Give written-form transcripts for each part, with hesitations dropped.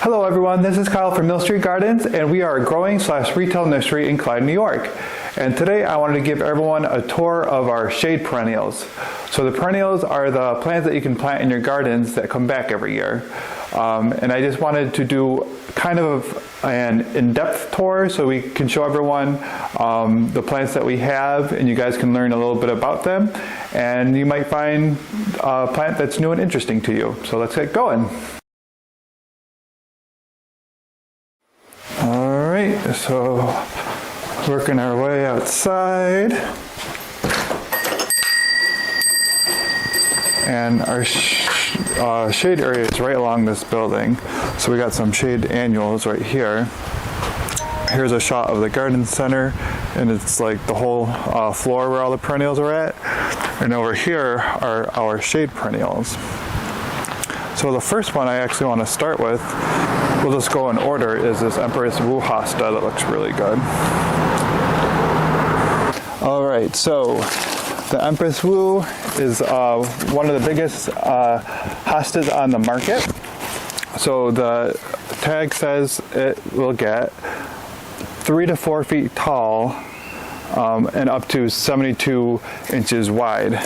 Hello everyone, this is Kyle from Mill Street Gardens, and we are a growing/retail nursery in Clyde, New York. And today I wanted to give everyone a tour of our shade perennials. So the perennials are the plants that you can plant in your gardens that come back every year. And I just wanted to do kind of an in-depth tour so we can show everyone the plants that we have, and you guys can learn a little bit about them. And you might find a plant that's new and interesting to you. So let's get going. Alright, so working our way outside. And our shade area is right along this building. So we got some shade annuals right here. Here's a shot of the garden center, and it's like the whole floor where all the perennials are at. And over here are our shade perennials. So the first one I actually want to start with, we'll just go in order, is this Empress Wu Hosta that looks really good. Alright, so the Empress Wu is one of the biggest hostas on the market. So the tag says it will get 3 to 4 feet tall and up to 72 inches wide.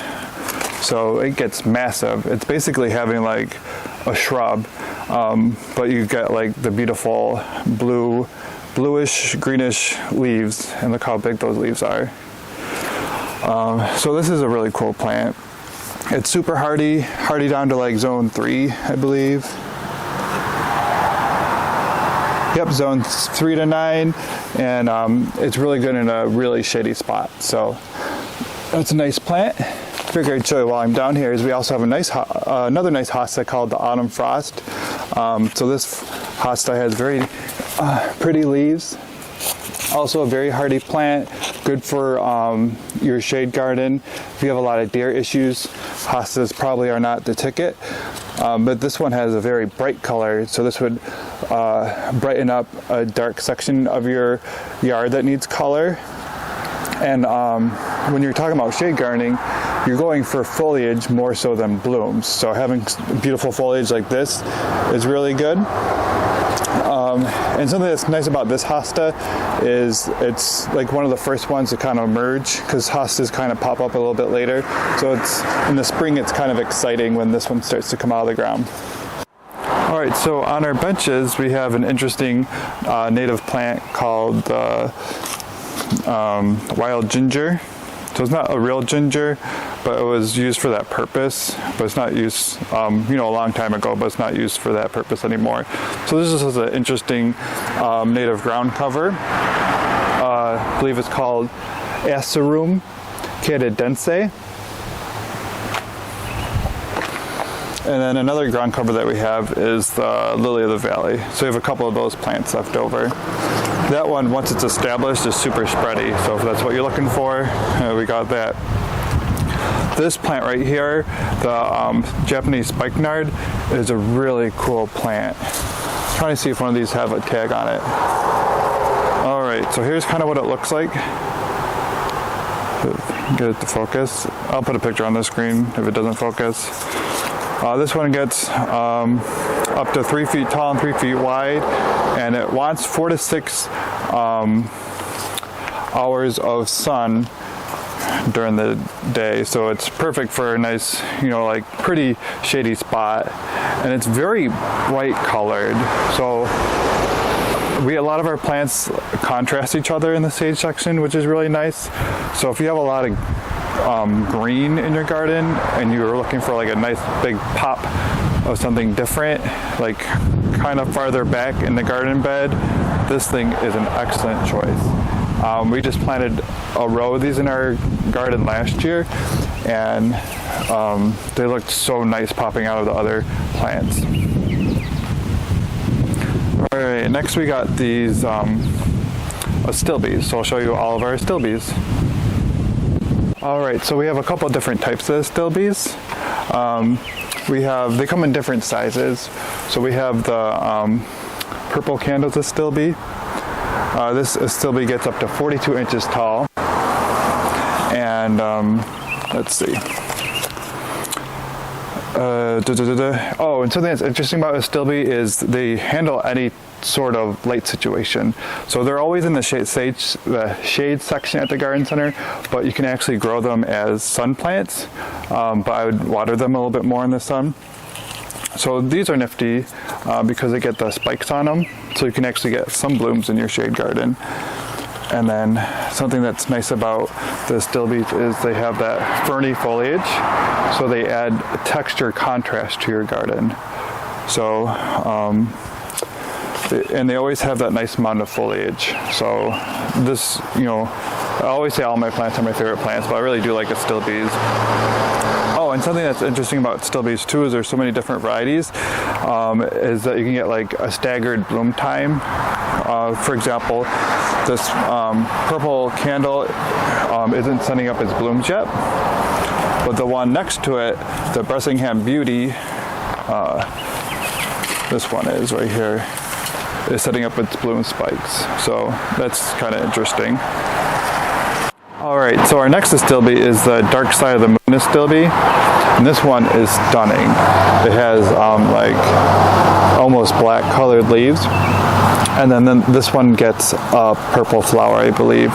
So it gets massive. It's basically having like a shrub, but you get like the beautiful bluish, greenish leaves, and look how big those leaves are. So this is a really cool plant. It's super hardy down to like zone 3, I believe. Yep, zone 3 to 9, and it's really good in a really shady spot. So that's a nice plant. Figure I'd show you while I'm down here is we also have a nice, another nice hosta called the Autumn Frost. So this hosta has very pretty leaves. Also a very hardy plant, good for your shade garden. If you have a lot of deer issues, hostas probably are not the ticket. But this one has a very bright color, so this would brighten up a dark section of your yard that needs color. And when you're talking about shade gardening, you're going for foliage more so than blooms. So having beautiful foliage like this is really good. And something that's nice about this hosta is it's like one of the first ones to kind of emerge, because hostas kind of pop up a little bit later. So it's in the spring, it's kind of exciting when this one starts to come out of the ground. Alright, so on our benches we have an interesting native plant called wild ginger. So it's not a real ginger, but it was used for that purpose. But it's not used, a long time ago, but it's not used for that purpose anymore. So this is an interesting native ground cover. I believe it's called Asarum canadense. And then another ground cover that we have is the Lily of the Valley. So we have a couple of those plants left over. That one, once it's established, is super spready. So if that's what you're looking for, we got that. This plant right here, the Japanese Spikenard, is a really cool plant. I'm trying to see if one of these have a tag on it. Alright, so here's kind of what it looks like. Get it to focus. I'll put a picture on the screen if it doesn't focus. This one gets up to 3 feet tall and 3 feet wide, and it wants 4 to 6 hours of sun during the day. So it's perfect for a nice, like pretty shady spot, and it's very bright colored. So a lot of our plants contrast each other in the sage section, which is really nice. So if you have a lot of green in your garden and you're looking for like a nice big pop of something different, like kind of farther back in the garden bed, this thing is an excellent choice. We just planted a row of these in our garden last year, and they looked so nice popping out of the other plants. Alright, next we got these Astilbes, so I'll show you all of our Astilbes. Alright, so we have a couple of different types of Astilbes. They come in different sizes. So we have the purple candles Astilbe. This Astilbe gets up to 42 inches tall. And let's see. Oh, and something that's interesting about Astilbes is they handle any sort of light situation. So they're always in the shade section at the garden center, but you can actually grow them as sun plants. But I would water them a little bit more in the sun. So these are nifty because they get the spikes on them, so you can actually get some blooms in your shade garden. And then something that's nice about the Astilbes is they have that ferny foliage, so they add texture contrast to your garden. So, and they always have that nice amount of foliage. So this, you know, I always say all my plants are my favorite plants, but I really do like Astilbes. Oh, and something that's interesting about Astilbes too is there's so many different varieties, is that you can get like a staggered bloom time. For example, this purple candle isn't sending up its blooms yet, but the one next to it, the Bressingham Beauty, this one is right here, is setting up its bloom spikes. So that's kind of interesting. Alright, so our next Astilbe is the Dark Side of the Moon Astilbe, and this one is stunning. It has like almost black colored leaves, and then this one gets a purple flower, I believe.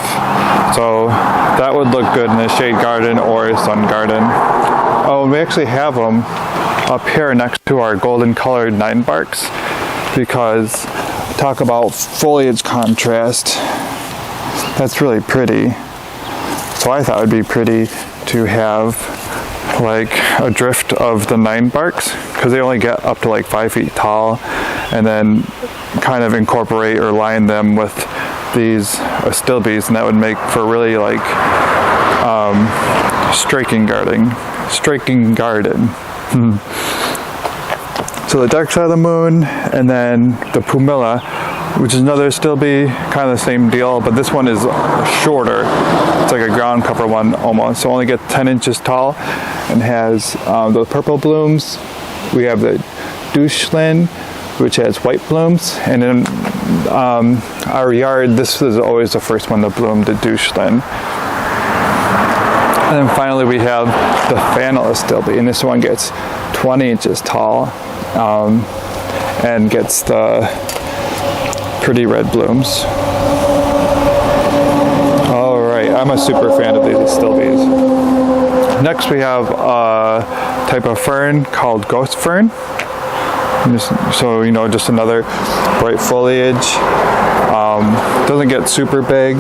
So that would look good in a shade garden or a sun garden. Oh, and we actually have them up here next to our golden colored 9-barks, because talk about foliage contrast, that's really pretty. So I thought it would be pretty to have like a drift of the 9-barks, because they only get up to like 5 feet tall, and then kind of incorporate or line them with these Astilbes, and that would make for really like striking garden. So the Dark Side of the Moon, and then the Pumila, which is another Astilbe, kind of the same deal, but this one is shorter. It's like a ground cover one almost, so only gets 10 inches tall, and has the purple blooms. We have the Deutschland, which has white blooms, and in our yard, this is always the first one to bloom, the Deutschland. And then finally we have the Fennel Astilbe, and this one gets 20 inches tall, and gets the pretty red blooms. Alright, I'm a super fan of these Astilbes. Next we have a type of fern called ghost fern. So, you know, just another bright foliage. Doesn't get super big.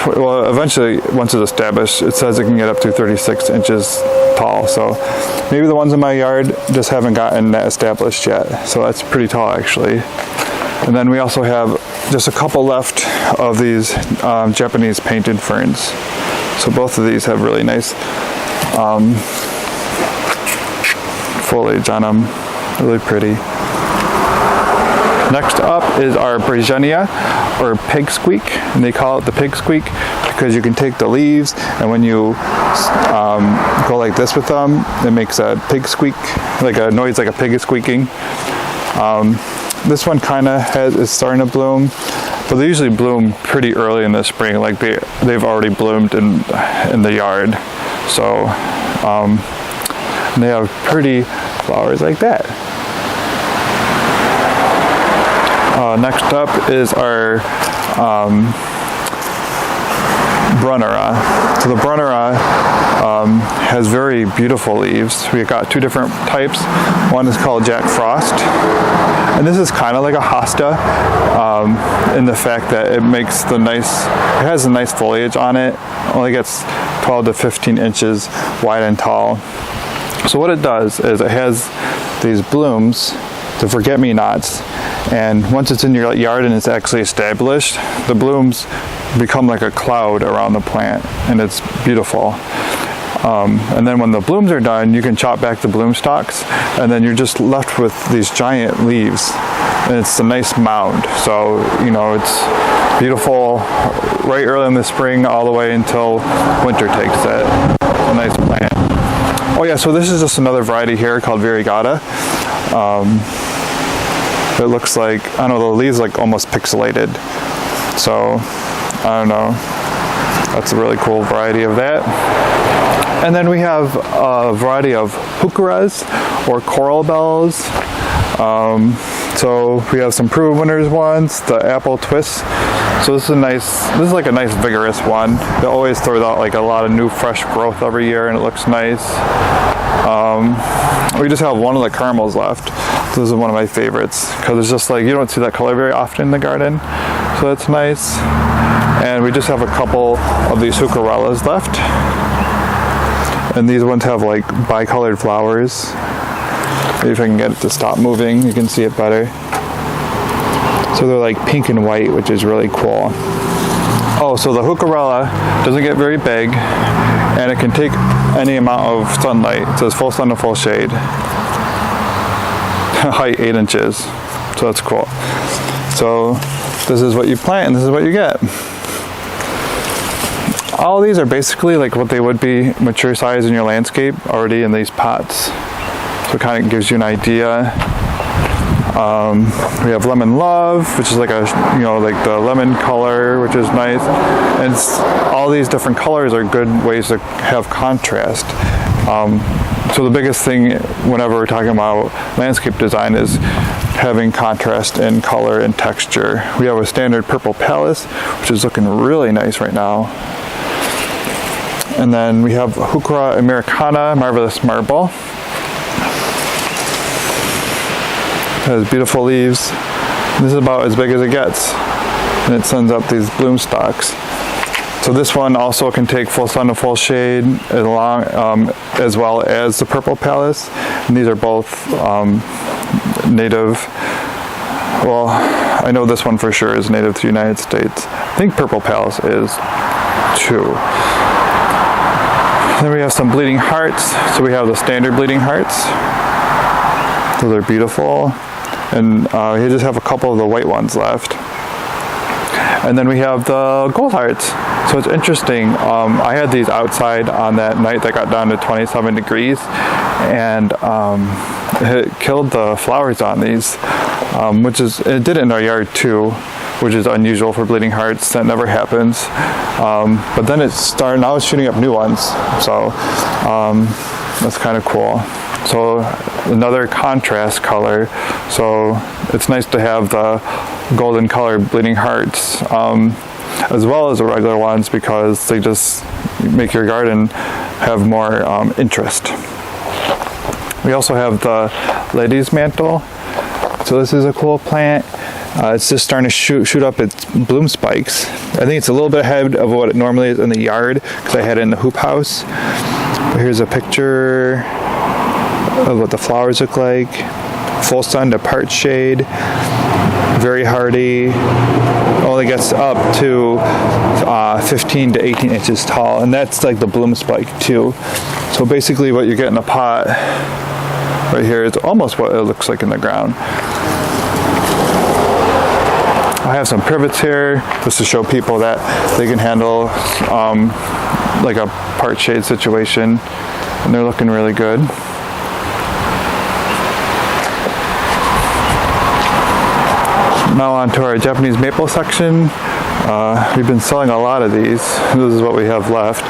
Well, eventually, once it's established, it says it can get up to 36 inches tall. So maybe the ones in my yard just haven't gotten that established yet. So that's pretty tall, actually. And then we also have just a couple left of these Japanese painted ferns. So both of these have really nice foliage on them. Really pretty. Next up is our Brezhenia, or pig squeak, and they call it the pig squeak because you can take the leaves, and when you go like this with them, it makes a pig squeak, like a noise like a pig is squeaking. This one kind of is starting to bloom, but they usually bloom pretty early in the spring, like they've already bloomed in the yard. So and they have pretty flowers like that. Next up is our Brunnera. So the Brunnera has very beautiful leaves. We've got two different types. One is called Jack Frost, and this is kind of like a hosta in the fact that it has a nice foliage on it. Only gets 12 to 15 inches wide and tall. So what it does is it has these blooms, the forget-me-nots, and once it's in your yard and it's actually established, the blooms become like a cloud around the plant, and it's beautiful. And then when the blooms are done, you can chop back the bloom stalks, and then you're just left with these giant leaves, and it's a nice mound. So, you know, it's beautiful right early in the spring all the way until winter takes it. It's a nice plant. Oh yeah, so this is just another variety here called Variegata. It looks like, I don't know, the leaves like almost pixelated. So, I don't know. That's a really cool variety of that. And then we have a variety of heucheras or coral bells. So we have some proven winners ones, the apple twist. So this is like a nice vigorous one. It always throws out like a lot of new fresh growth every year, and it looks nice. We just have one of the caramels left. This is one of my favorites because it's just like, you don't see that color very often in the garden. So that's nice. And we just have a couple of these heucherellas left. And these ones have like bicolored flowers. Maybe if I can get it to stop moving, you can see it better. So they're like pink and white, which is really cool. Oh, so the heucherella doesn't get very big, and it can take any amount of sunlight. It says full sun to full shade. Height 8 inches. So that's cool. So this is what you plant and this is what you get. All these are basically like what they would be mature size in your landscape already in these pots. So it kind of gives you an idea. We have Lemon Love, which is like like the lemon color, which is nice. And all these different colors are good ways to have contrast. So the biggest thing whenever we're talking about landscape design is having contrast in color and texture. We have a standard purple Pallas, which is looking really nice right now. And then we have Heuchera Americana, Marvelous Marble. It has beautiful leaves. This is about as big as it gets. And it sends up these bloom stalks. So this one also can take full sun to full shade as well as the purple Pallas. And these are both native. Well, I know this one for sure is native to the United States. I think purple Pallas is too. Then we have some bleeding hearts. So we have the standard bleeding hearts. Those are beautiful. And we just have a couple of the white ones left. And then we have the gold hearts. So it's interesting. I had these outside on that night that got down to 27 degrees. And it killed the flowers on these, it did it in our yard too, which is unusual for bleeding hearts. That never happens. But then now it's shooting up new ones. So that's kind of cool. So another contrast color. So it's nice to have the golden color bleeding hearts as well as the regular ones because they just make your garden have more interest. We also have the lady's mantle. So this is a cool plant. It's just starting to shoot up its bloom spikes. I think it's a little bit ahead of what it normally is in the yard because I had it in the hoop house. But here's a picture of what the flowers look like. Full sun to part shade. Very hardy. Only gets up to 15 to 18 inches tall, and that's like the bloom spike too. So basically what you get in a pot right here is almost what it looks like in the ground. I have some privets here just to show people that they can handle like a part shade situation, and they're looking really good. Now on to our Japanese maple section. We've been selling a lot of these. This is what we have left.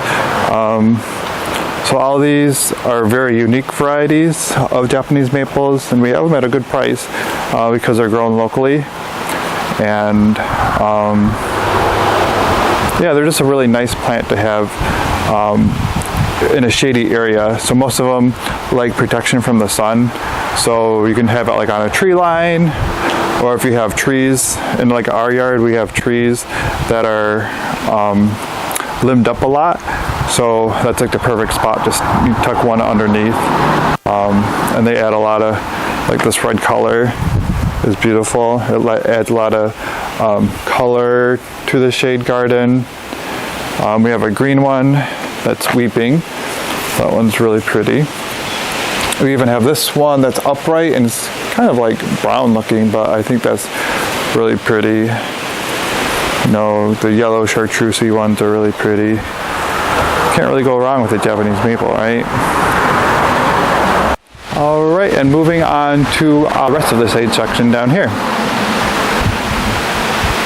So all these are very unique varieties of Japanese maples, and we have them at a good price because they're grown locally. And yeah, they're just a really nice plant to have in a shady area. So most of them like protection from the sun. So you can have it like on a tree line, or if you have trees in like our yard, we have trees that are limbed up a lot. So that's like the perfect spot. Just you tuck one underneath, and they add a lot of like this red color is beautiful. It adds a lot of color to the shade garden. We have a green one that's weeping. That one's really pretty. We even have this one that's upright and it's kind of like brown looking, but I think that's really pretty. You know, the yellow chartreusey ones are really pretty. Can't really go wrong with a Japanese maple, right? All right, and moving on to the rest of the shade section down here.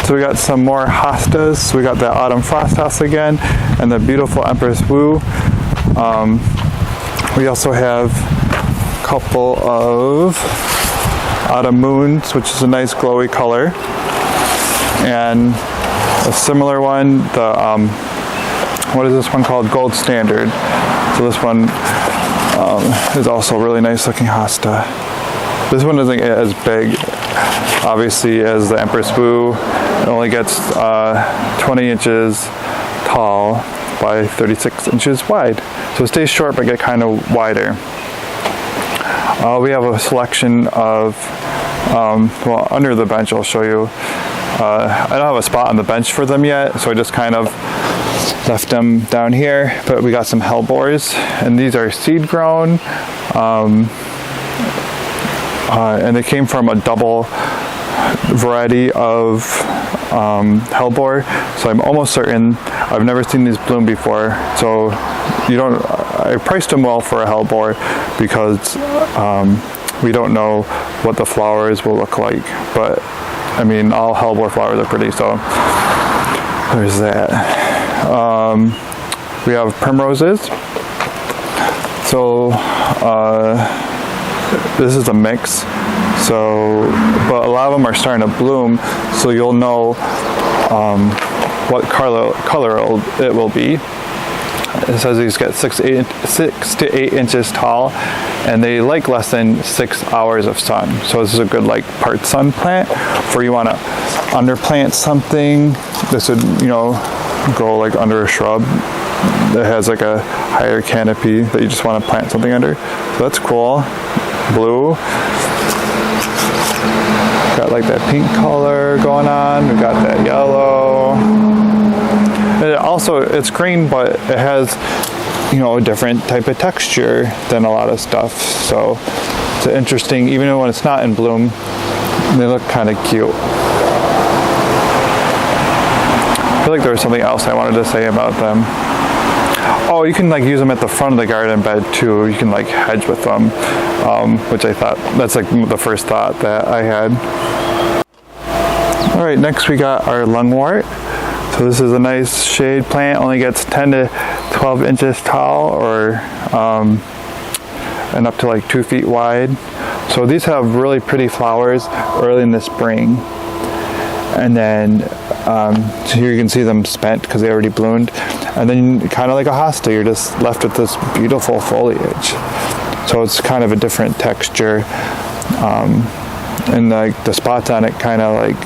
So we got some more hostas. We got the autumn frost house again, and the beautiful Empress Wu. We also have a couple of autumn moons, which is a nice glowy color, and a similar one, the what is this one called? Gold Standard. So this one is also a really nice looking hosta. This one doesn't get as big, obviously, as the Empress Wu. It only gets 20 inches tall by 36 inches wide. So it stays short but get kind of wider. We have a selection of, well, under the bench I'll show you. I don't have a spot on the bench for them yet, so I just kind of left them down here, but we got some hellebores, and these are seed grown, and they came from a double variety of hellebore, so I'm almost certain, I've never seen these bloom before, so I priced them well for a hellebore because we don't know what the flowers will look like, but I mean, all hellebore flowers are pretty, so there's that. We have primroses. So this is a mix. So, but a lot of them are starting to bloom, so you'll know what color it will be. It says these get 6 to 8 inches tall, and they like less than 6 hours of sun. So this is a good like part sun plant. For you want to underplant something, this would, you know, go like under a shrub that has like a higher canopy that you just want to plant something under. So that's cool. Blue. Got like that pink color going on. We got that yellow. It also, it's green, but it has, you know, a different type of texture than a lot of stuff. So it's interesting, even when it's not in bloom, they look kind of cute. I feel like there was something else I wanted to say about them. Oh, you can like use them at the front of the garden bed too. You can like hedge with them, which I thought, that's like the first thought that I had. All right, next we got our lungwort. So this is a nice shade plant, only gets 10 to 12 inches tall, or and up to like 2 feet wide. So these have really pretty flowers early in the spring. And then, so here you can see them spent because they already bloomed. And then kind of like a hosta, you're just left with this beautiful foliage. So it's kind of a different texture. And like the spots on it kind of like,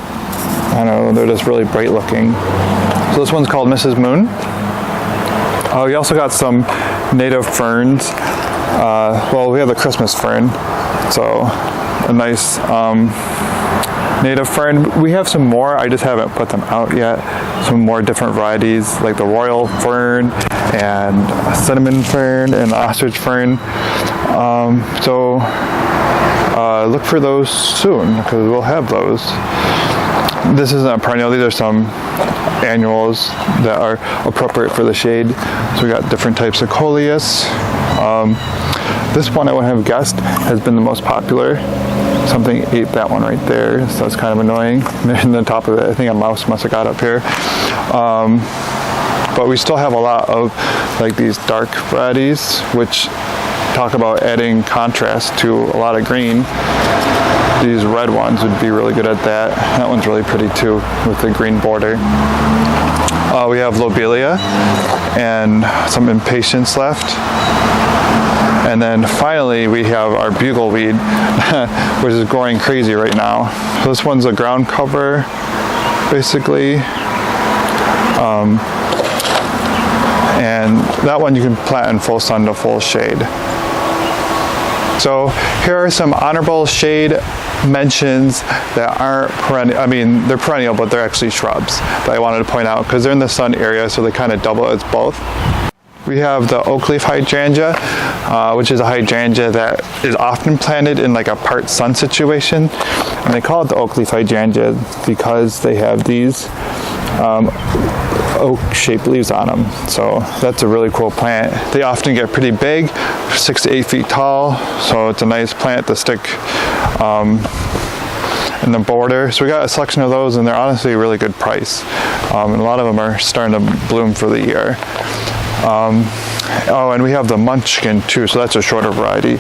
I don't know, they're just really bright looking. So this one's called Mrs. Moon. We also got some native ferns. Well, we have the Christmas fern. So a nice native fern. We have some more, I just haven't put them out yet. Some more different varieties like the royal fern and a cinnamon fern and ostrich fern. So look for those soon because we'll have those. This isn't a perennial, these are some annuals that are appropriate for the shade. So we got different types of coleus. This one I wouldn't have guessed has been the most popular. Something ate that one right there, so that's kind of annoying. And the top of it, I think a mouse must have got up here. But we still have a lot of like these dark varieties, which talk about adding contrast to a lot of green. These red ones would be really good at that. That one's really pretty too, with the green border. We have lobelia and some impatiens left. And then finally we have our bugleweed, which is growing crazy right now. So this one's a ground cover, basically. And that one you can plant in full sun to full shade. So here are some honorable shade mentions that aren't perennial. I mean, they're perennial, but they're actually shrubs that I wanted to point out because they're in the sun area, so they kind of double as both. We have the oak leaf hydrangea, which is a hydrangea that is often planted in like a part sun situation. And they call it the oak leaf hydrangea because they have these oak-shaped leaves on them. So that's a really cool plant. They often get pretty big, 6 to 8 feet tall. So it's a nice plant to stick in the border. So we got a selection of those, and they're honestly a really good price. And a lot of them are starting to bloom for the year. Oh, and we have the Munchkin too, so that's a shorter variety.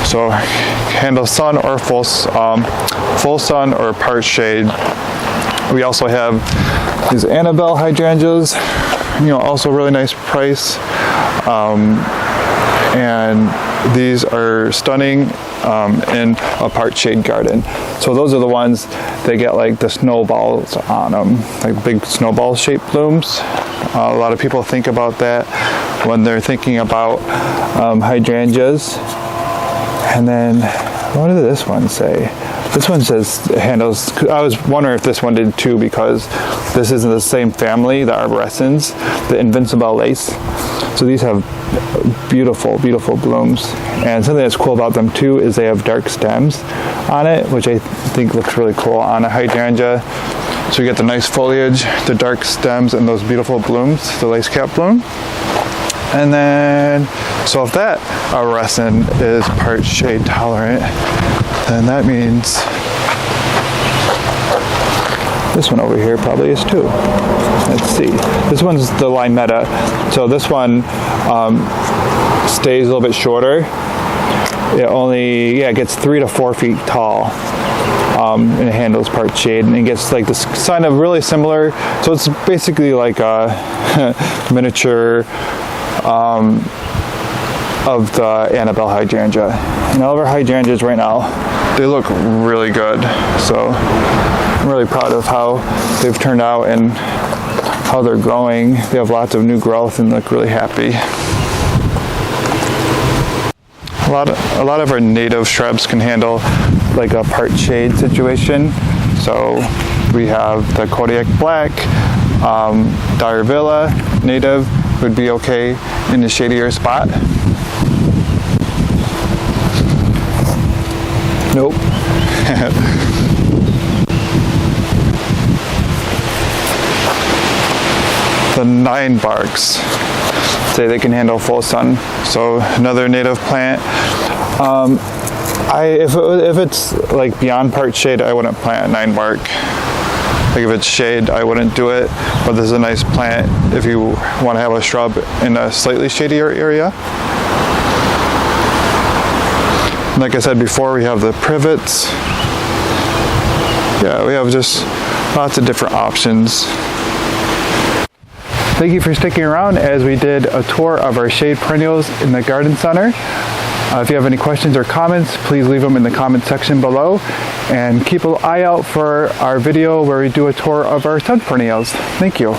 So handle sun or full sun or part shade. We also have these Annabelle hydrangeas, also really nice price. And these are stunning in a part shade garden. So those are the ones that get like the snowballs on them, like big snowball shaped blooms. A lot of people think about that when they're thinking about hydrangeas. And then, what did this one say? This one says handles, I was wondering if this one did too, because this is in the same family, the arborescens, the Invincible Lace. So these have beautiful, beautiful blooms. And something that's cool about them too is they have dark stems on it, which I think looks really cool on a hydrangea. So you get the nice foliage, the dark stems, and those beautiful blooms, the lace cap bloom. And then, so if that arborescen is part shade tolerant, then that means this one over here probably is too. Let's see. This one's the Limetta. So this one stays a little bit shorter. It only, gets 3 to 4 feet tall. And it handles part shade, and it gets like this kind of really similar. So it's basically like a miniature of the Annabelle hydrangea. And all of our hydrangeas right now, they look really good. So I'm really proud of how they've turned out and how they're growing. They have lots of new growth and look really happy. A lot of our native shrubs can handle like a part shade situation. So we have the Kodiak Black, Dire Villa, native would be okay in a shadier spot. Nope. The 9 barks say they can handle full sun. So another native plant. If it's like beyond part shade, I wouldn't plant a 9 bark. Like if it's shade, I wouldn't do it. But this is a nice plant if you want to have a shrub in a slightly shadier area. Like I said before, we have the privets. Yeah, we have just lots of different options. Thank you for sticking around as we did a tour of our shade perennials in the garden center. If you have any questions or comments, please leave them in the comment section below, and keep an eye out for our video where we do a tour of our sun perennials. Thank you.